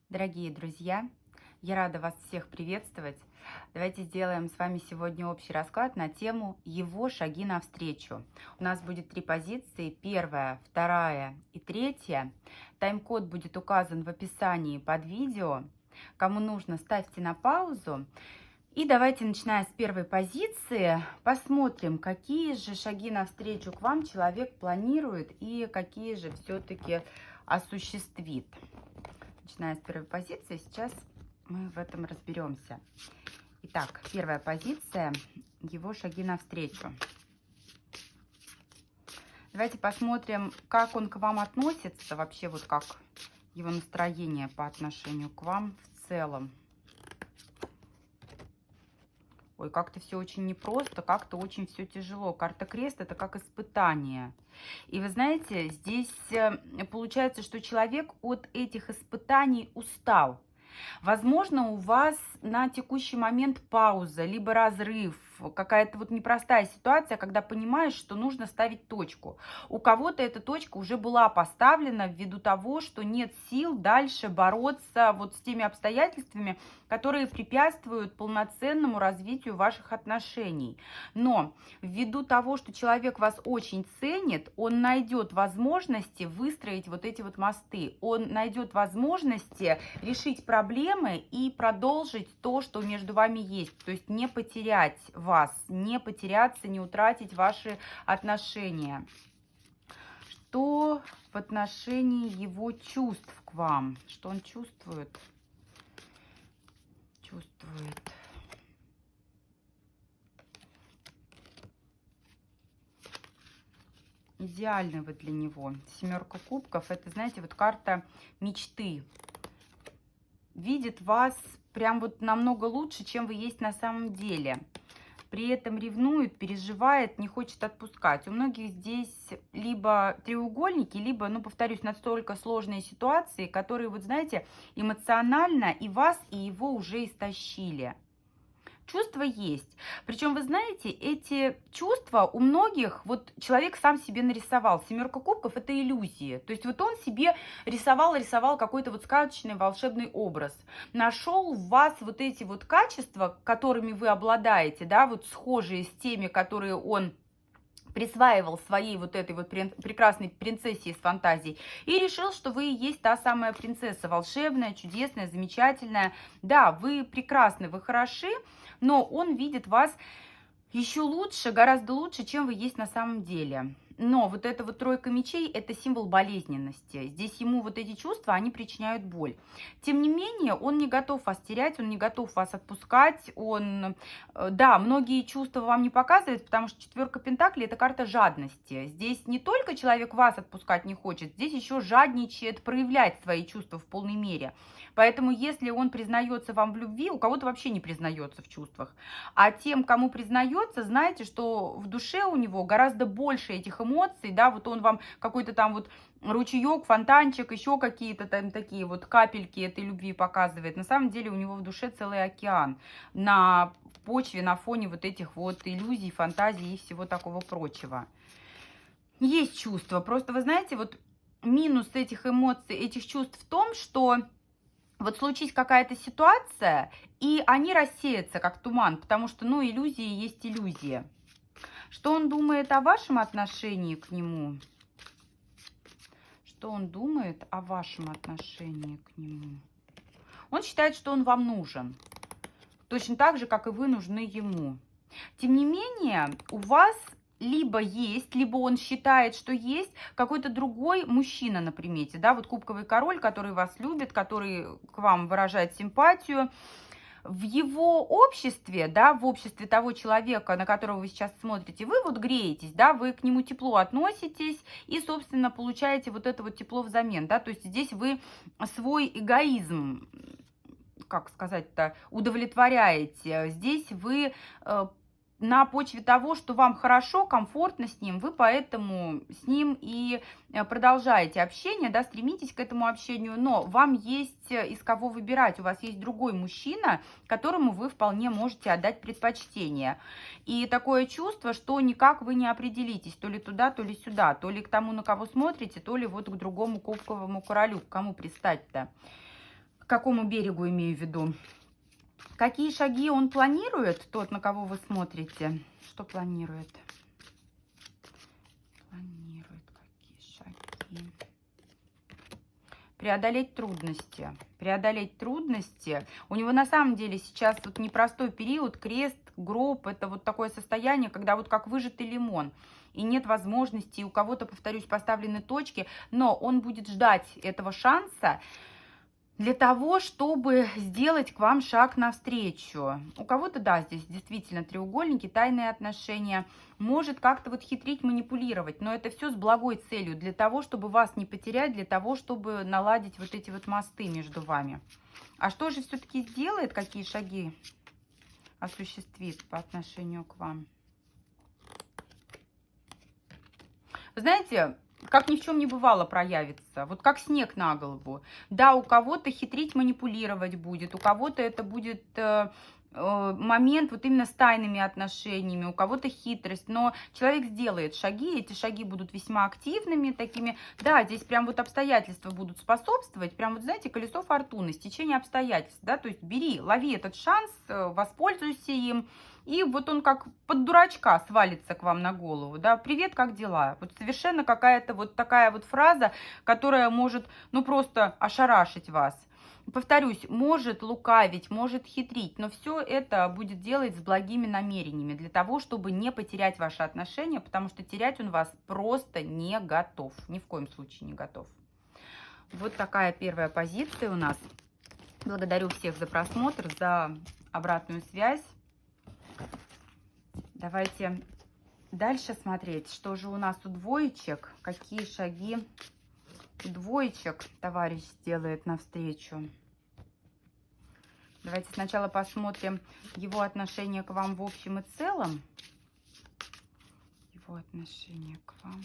Дорогие друзья, я рада вас всех приветствовать. Давайте сделаем с вами сегодня общий расклад на тему «Его шаги навстречу». У нас будет 3 позиции, первая, вторая и третья. Тайм-код будет указан в описании под видео. Кому нужно, ставьте на паузу. И давайте, начиная с первой позиции, посмотрим, какие же шаги навстречу к вам человек планирует и какие же все-таки осуществит. Начиная с первой позиции, сейчас мы в этом разберемся. Итак, первая позиция, его шаги навстречу. Давайте посмотрим, как он к вам относится, вообще вот как его настроение по отношению к вам в целом. Ой, как-то все очень непросто, как-то очень все тяжело. Карта крест — это как испытание. И вы знаете, здесь получается, что человек от этих испытаний устал. Возможно, у вас на текущий момент пауза, либо разрыв, какая-то вот непростая ситуация, когда понимаешь, что нужно ставить точку. У кого-то эта точка уже была поставлена ввиду того, что нет сил дальше бороться вот с теми обстоятельствами, которые препятствуют полноценному развитию ваших отношений. Но ввиду того, что человек вас очень ценит, он найдет возможности выстроить вот эти вот мосты. Он найдет возможности решить проблемы и продолжить то, что между вами есть. То есть не потерять вас, не потеряться, не утратить ваши отношения. Что в отношении его чувств к вам? Что он чувствует? Идеальны вы для него. Семерка кубков — это, знаете, вот карта мечты. Видит вас прям вот намного лучше, чем вы есть на самом деле. При этом ревнует, переживает, не хочет отпускать. У многих здесь либо треугольники, либо, ну, повторюсь, настолько сложные ситуации, которые, вот знаете, эмоционально и вас, и его уже истощили. Чувства есть. Причем, вы знаете, эти чувства у многих, вот человек сам себе нарисовал. Семерка кубков — это иллюзия. То есть вот он себе рисовал какой-то вот сказочный волшебный образ. Нашел в вас вот эти вот качества, которыми вы обладаете, да, вот схожие с теми, которые он присваивал своей вот этой вот прекрасной принцессе из фантазий, и решил, что вы и есть та самая принцесса, волшебная, чудесная, замечательная. Да, вы прекрасны, вы хороши, но он видит вас еще лучше, гораздо лучше, чем вы есть на самом деле. Но вот эта вот тройка мечей — это символ болезненности. Здесь ему вот эти чувства, они причиняют боль. Тем не менее, он не готов вас терять, он не готов вас отпускать. Да, многие чувства вам не показывает, потому что четверка пентаклей — это карта жадности. Здесь не только человек вас отпускать не хочет, здесь еще жадничает проявлять свои чувства в полной мере. Поэтому, если он признается вам в любви, у кого-то вообще не признается в чувствах. А тем, кому признается, знаете, что в душе у него гораздо больше этих эмоций, да, вот он вам какой-то там вот ручеек, фонтанчик, еще какие-то там такие вот капельки этой любви показывает. На самом деле у него в душе целый океан на почве, на фоне вот этих вот иллюзий, фантазий и всего такого прочего. Есть чувства, просто вы знаете, вот минус этих эмоций, этих чувств в том, что вот случись какая-то ситуация, и они рассеются, как туман, потому что, ну, иллюзии есть иллюзии. Что он думает о вашем отношении к нему? Что он думает о вашем отношении к нему? Он считает, что он вам нужен. Точно так же, как и вы нужны ему. Тем не менее, у вас либо есть, либо он считает, что есть какой-то другой мужчина на примете. Да, вот кубковый король, который вас любит, который к вам выражает симпатию. В его обществе, да, в обществе того человека, на которого вы сейчас смотрите, вы вот греетесь, да, вы к нему тепло относитесь и, собственно, получаете вот это вот тепло взамен, да, то есть здесь вы свой эгоизм, как сказать-то, удовлетворяете. Здесь вы на почве того, что вам хорошо, комфортно с ним, вы поэтому с ним и продолжаете общение, да, стремитесь к этому общению, но вам есть из кого выбирать, у вас есть другой мужчина, которому вы вполне можете отдать предпочтение. И такое чувство, что никак вы не определитесь, то ли туда, то ли сюда, то ли к тому, на кого смотрите, то ли вот к другому кубковому королю, к кому пристать-то. К какому берегу имею в виду? Какие шаги он планирует, тот, на кого вы смотрите? Что планирует? Планирует какие шаги? Преодолеть трудности. Преодолеть трудности. У него на самом деле сейчас вот непростой период, крест, гроб. Это вот такое состояние, когда вот как выжатый лимон. И нет возможности, у кого-то, повторюсь, поставлены точки, но он будет ждать этого шанса для того, чтобы сделать к вам шаг навстречу. У кого-то, да, здесь действительно треугольники, тайные отношения. Может как-то вот хитрить, манипулировать, но это все с благой целью, для того, чтобы вас не потерять, для того, чтобы наладить вот эти вот мосты между вами. А что же все-таки сделает, какие шаги осуществит по отношению к вам? Вы знаете, как ни в чем не бывало проявится, вот как снег на голову. Да, у кого-то хитрить, манипулировать будет, у кого-то это будет момент вот именно с тайными отношениями, у кого-то хитрость, но человек сделает шаги, эти шаги будут весьма активными такими, да, здесь прям вот обстоятельства будут способствовать, прям вот, знаете, колесо фортуны, стечение обстоятельств, да, то есть бери, лови этот шанс, воспользуйся им, и вот он как под дурачка свалится к вам на голову, да, привет, как дела? Вот совершенно какая-то вот такая вот фраза, которая может, ну, просто ошарашить вас. Повторюсь, может лукавить, может хитрить, но все это будет делать с благими намерениями, для того, чтобы не потерять ваши отношения, потому что терять он вас просто не готов, ни в коем случае не готов. Вот такая первая позиция у нас. Благодарю всех за просмотр, за обратную связь. Давайте дальше смотреть, что же у нас у двоечек, какие шаги у двоечек товарищ сделает навстречу. Давайте сначала посмотрим его отношение к вам в общем и целом. Его отношение к вам.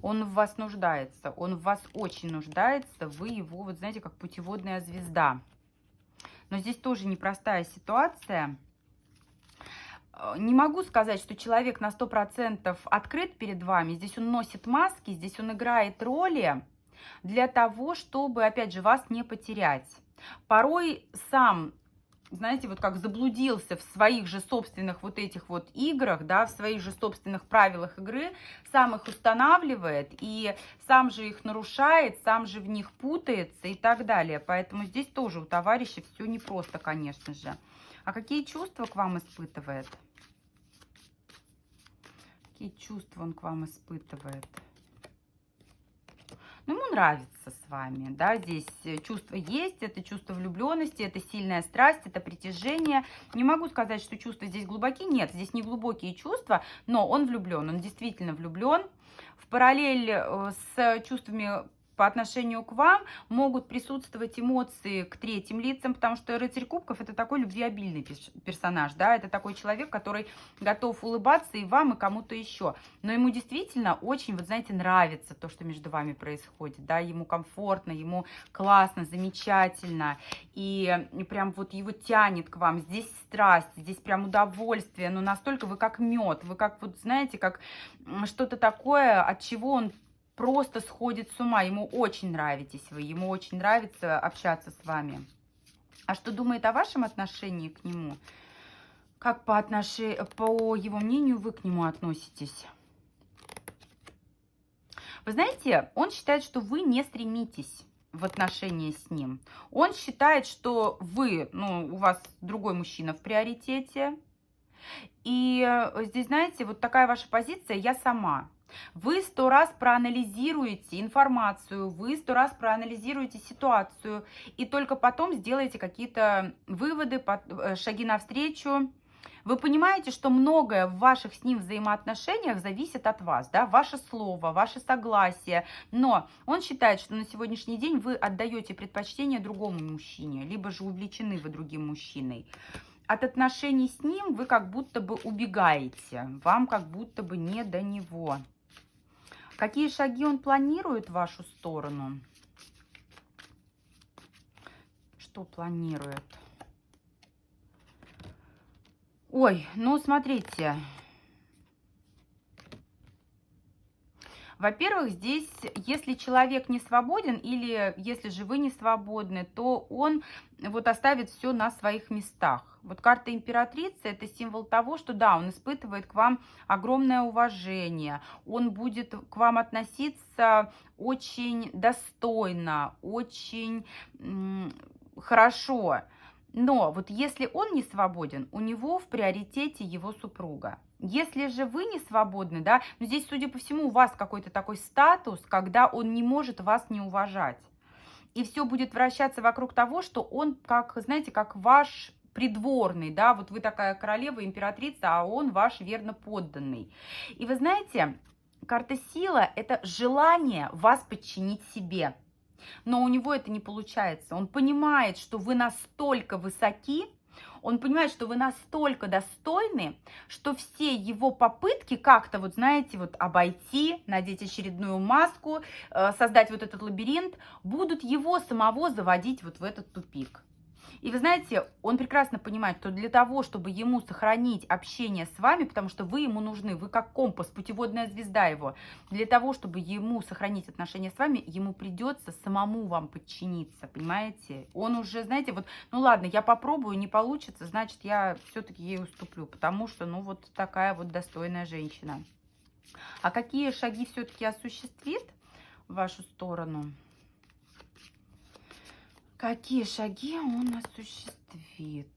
Он в вас нуждается, он в вас очень нуждается, вы его, вот знаете, как путеводная звезда. Но здесь тоже непростая ситуация. Не могу сказать, что человек на 100% открыт перед вами. Здесь он носит маски, здесь он играет роли для того, чтобы, опять же, вас не потерять. Порой сам, знаете, вот как заблудился в своих же собственных вот этих вот играх, да, в своих же собственных правилах игры, сам их устанавливает и сам же их нарушает, сам же в них путается и так далее. Поэтому здесь тоже у товарища все непросто, конечно же. А какие чувства к вам испытывает? Какие чувства он к вам испытывает? Ну, ему нравится с вами, да, здесь чувство есть, это чувство влюбленности, это сильная страсть, это притяжение. Не могу сказать, что чувства здесь глубокие, нет, здесь не глубокие чувства, но он влюблен, он действительно влюблен. В параллель с чувствами по отношению к вам могут присутствовать эмоции к третьим лицам, потому что рыцарь кубков это такой любвеобильный персонаж, да, это такой человек, который готов улыбаться и вам, и кому-то еще, но ему действительно очень, вот знаете, нравится то, что между вами происходит, да, ему комфортно, ему классно, замечательно, и прям вот его тянет к вам, здесь страсть, здесь прям удовольствие, но настолько вы как мед, вы как вот, знаете, как что-то такое, от чего он просто сходит с ума. Ему очень нравитесь вы, ему очень нравится общаться с вами. А что думает о вашем отношении к нему? Как по его мнению вы к нему относитесь? Вы знаете, он считает, что вы не стремитесь в отношении с ним. Он считает, что вы, ну, у вас другой мужчина в приоритете. И здесь, знаете, вот такая ваша позиция «я сама». Вы 100 раз проанализируете информацию, вы 100 раз проанализируете ситуацию, и только потом сделаете какие-то выводы, шаги навстречу. Вы понимаете, что многое в ваших с ним взаимоотношениях зависит от вас, да, ваше слово, ваше согласие, но он считает, что на сегодняшний день вы отдаете предпочтение другому мужчине, либо же увлечены вы другим мужчиной. От отношений с ним вы как будто бы убегаете, вам как будто бы не до него. Какие шаги он планирует в вашу сторону? Что планирует? Ой, ну смотрите. Во-первых, здесь, если человек не свободен или если же вы не свободны, то он вот оставит все на своих местах. Вот карта императрицы — это символ того, что да, он испытывает к вам огромное уважение, он будет к вам относиться очень достойно, очень хорошо. Но вот если он не свободен, у него в приоритете его супруга. Если же вы не свободны, да, но здесь, судя по всему, у вас какой-то такой статус, когда он не может вас не уважать. И все будет вращаться вокруг того, что он, как, знаете, как ваш придворный, да, вот вы такая королева, императрица, а он ваш верно подданный. И вы знаете, карта сила — это желание вас подчинить себе. Но у него это не получается. Он понимает, что вы настолько высоки, он понимает, что вы настолько достойны, что все его попытки как-то, вот знаете, вот обойти, надеть очередную маску, создать вот этот лабиринт, будут его самого заводить вот в этот тупик. И вы знаете, он прекрасно понимает, что для того, чтобы ему сохранить общение с вами, потому что вы ему нужны, вы как компас, путеводная звезда его, для того, чтобы ему сохранить отношения с вами, ему придется самому вам подчиниться, понимаете? Он уже, знаете, вот, ну ладно, я попробую, не получится, значит, я все-таки ей уступлю, потому что, ну, вот такая вот достойная женщина. А какие шаги все-таки осуществит в вашу сторону? Какие шаги он осуществит?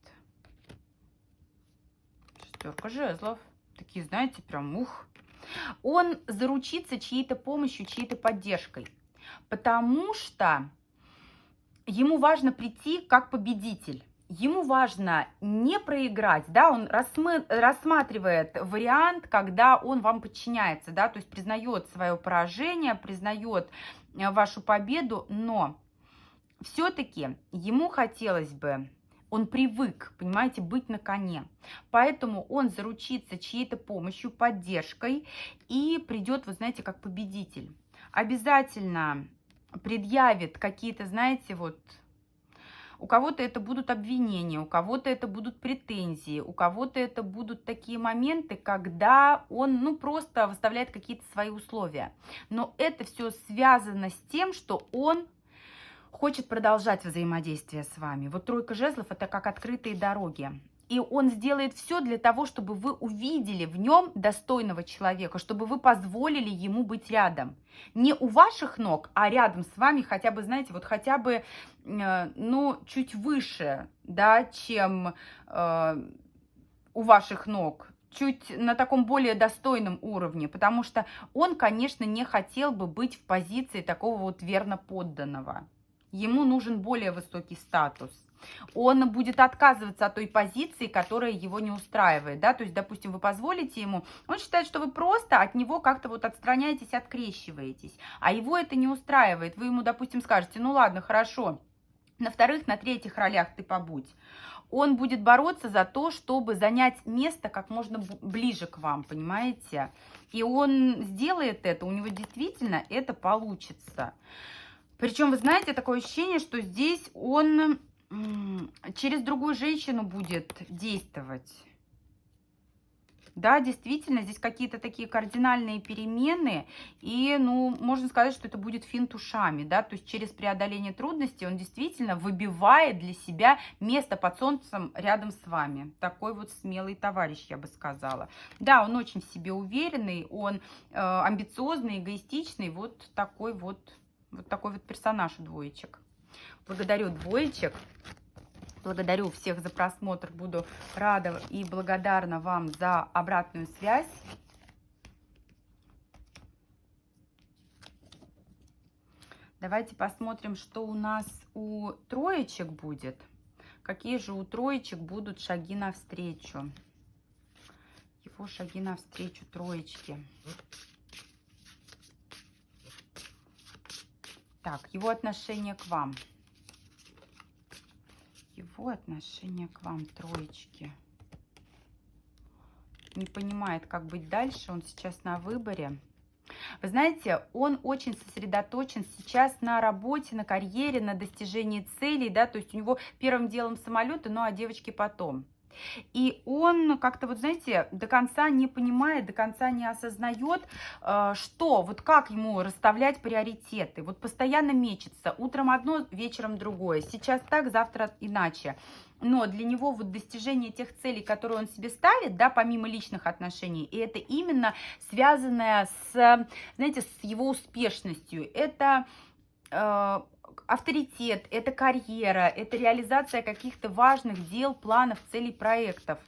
Шестерка жезлов. Такие, знаете, прям ух. Он заручится чьей-то помощью, чьей-то поддержкой. Потому что ему важно прийти как победитель. Ему важно не проиграть, да, он рассматривает вариант, когда он вам подчиняется, да, то есть признает свое поражение, признает вашу победу, но все-таки ему хотелось бы, он привык, понимаете, быть на коне. Поэтому он заручится чьей-то помощью, поддержкой и придет, вы знаете, как победитель. Обязательно предъявит какие-то, знаете, вот у кого-то это будут обвинения, у кого-то это будут претензии, у кого-то это будут такие моменты, когда он, ну, просто выставляет какие-то свои условия. Но это все связано с тем, что он хочет продолжать взаимодействие с вами. Вот тройка жезлов — это как открытые дороги. И он сделает все для того, чтобы вы увидели в нем достойного человека, чтобы вы позволили ему быть рядом. Не у ваших ног, а рядом с вами, хотя бы, знаете, вот хотя бы, ну, чуть выше, да, чем у ваших ног. Чуть на таком более достойном уровне, потому что он, конечно, не хотел бы быть в позиции такого вот верно подданного. Ему нужен более высокий статус. Он будет отказываться от той позиции, которая его не устраивает, да, то есть, допустим, вы позволите ему, он считает, что вы просто от него как-то вот отстраняетесь, открещиваетесь, а его это не устраивает. Вы ему, допустим, скажете: ну ладно, хорошо, на вторых, на третьих ролях ты побудь. Он будет бороться за то, чтобы занять место как можно ближе к вам, понимаете? И он сделает это, у него действительно это получится. Причем, вы знаете, такое ощущение, что здесь он через другую женщину будет действовать. Да, действительно, здесь какие-то такие кардинальные перемены, и, ну, можно сказать, что это будет финт ушами, да, то есть через преодоление трудностей он действительно выбивает для себя место под солнцем рядом с вами. Такой вот смелый товарищ, я бы сказала. Да, он очень в себе уверенный, он амбициозный, эгоистичный, вот такой вот персонаж у двоечек. Благодарю двоечек. Благодарю всех за просмотр. Буду рада и благодарна вам за обратную связь. Давайте посмотрим, что у нас у троечек будет. Какие же у троечек будут шаги навстречу. Его шаги навстречу троечки. Так, его отношение к вам. Его отношение к вам, троечки. Не понимает, как быть дальше. Он сейчас на выборе. Вы знаете, он очень сосредоточен сейчас на работе, на карьере, на достижении целей, да, то есть у него первым делом самолеты, ну а девочки потом. И он как-то, вот знаете, до конца не понимает, до конца не осознает, что, вот как ему расставлять приоритеты. Вот постоянно мечется. Утром одно, вечером другое. Сейчас так, завтра иначе. Но для него вот достижение тех целей, которые он себе ставит, да, помимо личных отношений, и это именно связанное с, знаете, с его успешностью. Это авторитет, это карьера, это реализация каких-то важных дел, планов, целей, проектов.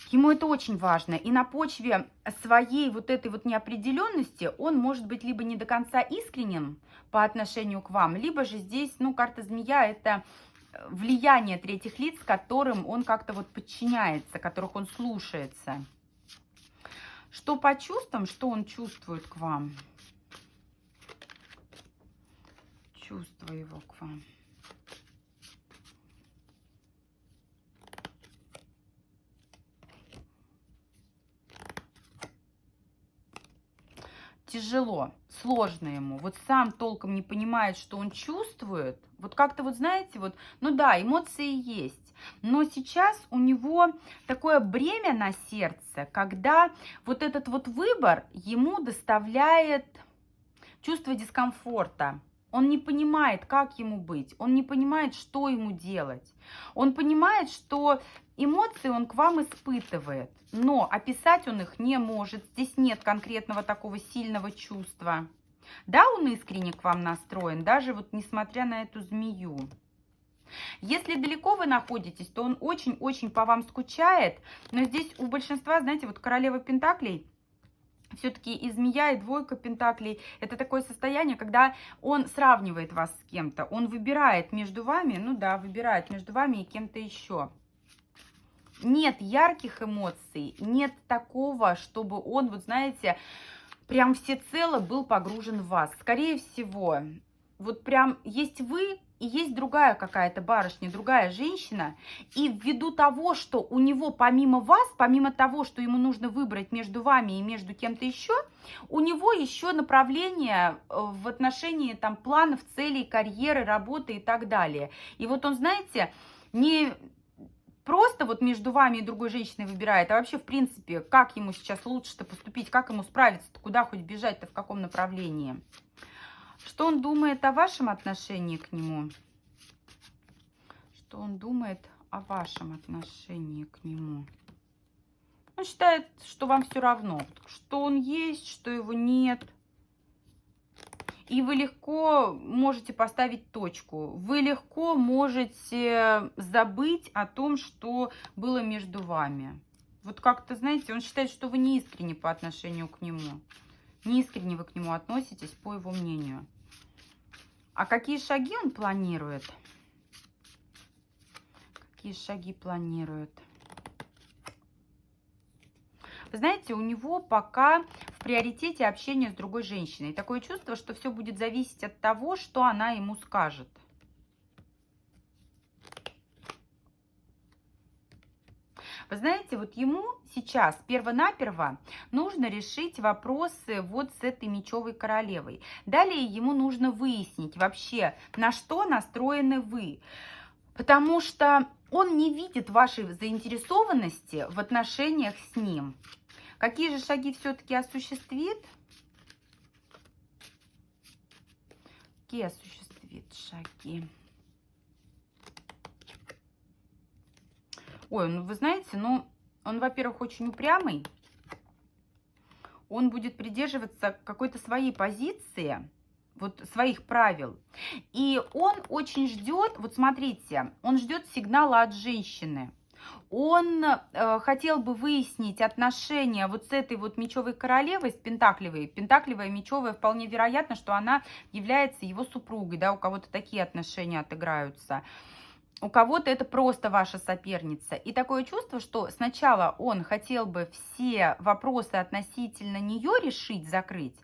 Ему это очень важно. И на почве своей вот этой вот неопределенности он может быть либо не до конца искренним по отношению к вам, либо же здесь, ну, карта змея — это влияние третьих лиц, которым он как-то вот подчиняется, которых он слушается. Что по чувствам, что он чувствует к вам? Чувство его к вам. Тяжело, сложно ему. Вот сам толком не понимает, что он чувствует. Вот как-то вот знаете, вот, ну да, эмоции есть. Но сейчас у него такое бремя на сердце, когда вот этот вот выбор ему доставляет чувство дискомфорта. Он не понимает, как ему быть, он не понимает, что ему делать. Он понимает, что эмоции он к вам испытывает, но описать он их не может. Здесь нет конкретного такого сильного чувства. Да, он искренне к вам настроен, даже вот несмотря на эту змею. Если далеко вы находитесь, то он очень-очень по вам скучает. Но здесь у большинства, знаете, вот королева пентаклей, все-таки и змея, и двойка пентаклей — это такое состояние, когда он сравнивает вас с кем-то. Он выбирает между вами, ну да, выбирает между вами и кем-то еще. Нет ярких эмоций, нет такого, чтобы он, вот знаете, прям всецело был погружен в вас. Скорее всего, вот прям есть вы и есть другая какая-то барышня, другая женщина. И ввиду того, что у него помимо вас, помимо того, что ему нужно выбрать между вами и между кем-то еще, у него еще направление в отношении там планов, целей, карьеры, работы и так далее. И вот он, знаете, не просто вот между вами и другой женщиной выбирает, а вообще, в принципе, как ему сейчас лучше-то поступить, как ему справиться-то, куда хоть бежать-то, в каком направлении. Что он думает о вашем отношении к нему? Что он думает о вашем отношении к нему? Он считает, что вам все равно, что он есть, что его нет. И вы легко можете поставить точку. Вы легко можете забыть о том, что было между вами. Вот как-то, знаете, он считает, что вы не искренне по отношению к нему. Не искренне вы к нему относитесь, по его мнению. А какие шаги он планирует? Какие шаги планирует? Вы знаете, у него пока в приоритете общение с другой женщиной. Такое чувство, что все будет зависеть от того, что она ему скажет. Вы знаете, вот ему сейчас перво-наперво нужно решить вопросы вот с этой мечевой королевой. Далее ему нужно выяснить вообще, на что настроены вы. Потому что он не видит вашей заинтересованности в отношениях с ним. Какие же шаги все-таки осуществит? Какие осуществит шаги? Ой, ну вы знаете, ну он, во-первых, очень упрямый. Он будет придерживаться какой-то своей позиции, вот своих правил. И он очень ждет, вот смотрите, он ждет сигнала от женщины. Он хотел бы выяснить отношения вот с этой вот мечевой королевой, с пентаклевой. Пентаклевая, мечевая, вполне вероятно, что она является его супругой, да, у кого-то такие отношения отыграются. У кого-то это просто ваша соперница. И такое чувство, что сначала он хотел бы все вопросы относительно нее решить, закрыть,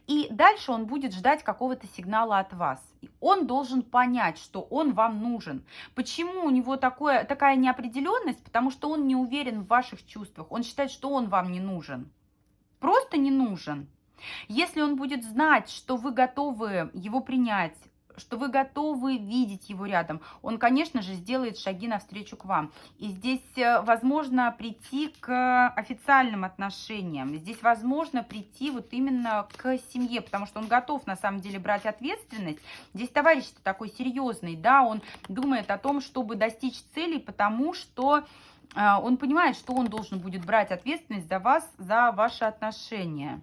и дальше он будет ждать какого-то сигнала от вас. Он должен понять, что он вам нужен. Почему у него такая неопределенность? Потому что он не уверен в ваших чувствах. Он считает, что он вам не нужен. Просто не нужен. Если он будет знать, что вы готовы его принять, что вы готовы видеть его рядом, он, конечно же, сделает шаги навстречу к вам. И здесь возможно прийти к официальным отношениям, здесь возможно прийти вот именно к семье, потому что он готов на самом деле брать ответственность. Здесь товарищ-то такой серьезный, да, он думает о том, чтобы достичь целей, потому что он понимает, что он должен будет брать ответственность за вас, за ваши отношения.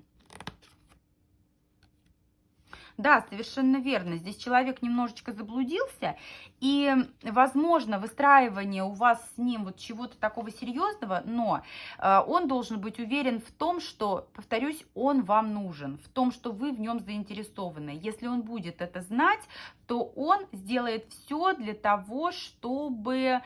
Да, совершенно верно. Здесь человек немножечко заблудился, и, возможно, выстраивание у вас с ним вот чего-то такого серьезного, но он должен быть уверен в том, что, повторюсь, он вам нужен, в том, что вы в нем заинтересованы. Если он будет это знать, то он сделает все для того, чтобы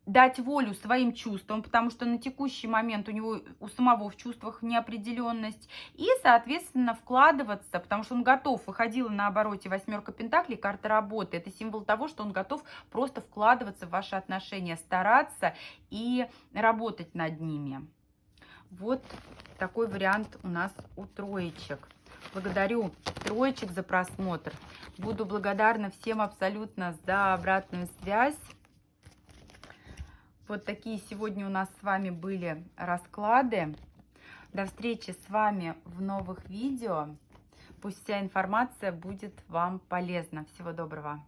дать волю своим чувствам, потому что на текущий момент у него у самого в чувствах неопределенность, и, соответственно, вкладываться, потому что он готов. Выходила на обороте восьмерка пентаклей, карта работы. Это символ того, что он готов просто вкладываться в ваши отношения, стараться и работать над ними. Вот такой вариант у нас у троечек. Благодарю троечек за просмотр. Буду благодарна всем абсолютно за обратную связь. Вот такие сегодня у нас с вами были расклады. До встречи с вами в новых видео. Пусть вся информация будет вам полезна. Всего доброго.